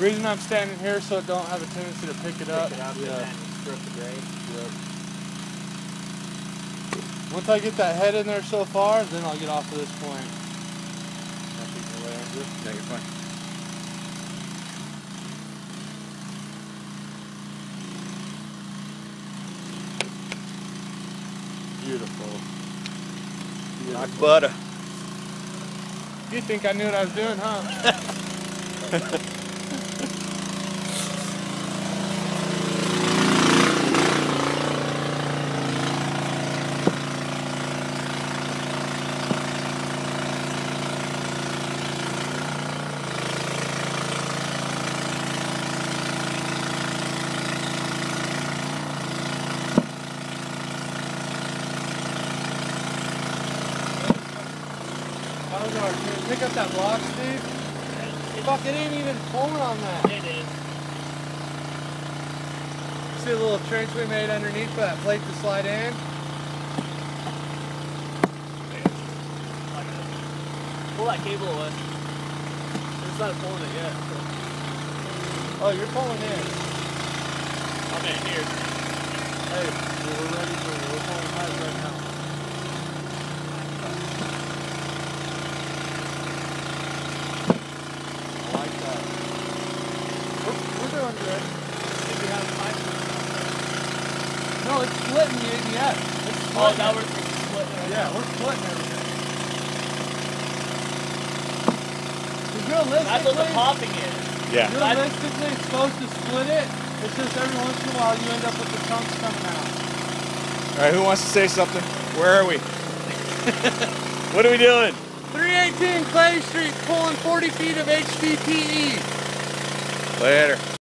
The reason I'm standing here so it don't have a tendency to pick it up. Yeah. And strip the grade. Yep. Once I get that head in there so far, then I'll get off of this point. Yeah, you're fine. Beautiful. Like butter. You think I knew what I was doing, huh? Pick up that block, Steve. Fuck, it ain't even pulling on that. It is. See the little trench we made underneath for that plate to slide in? Pull that cable away. It's not pulling it yet. So. Oh, you're pulling in. I'm in here. Hey, we're ready for you. We're pulling hard right now. Doing good. If you have pipe. No, it's splitting the ABS. Oh, now we're splitting it. Yeah, we're splitting everything. Realistically, That's what the popping is. Yeah. Realistically, it's supposed to split it. It's just every once in a while you end up with the chunks coming out. All right, who wants to say something? Where are we? What are we doing? 318 Clay Street, pulling 40 feet of HDPE. Later.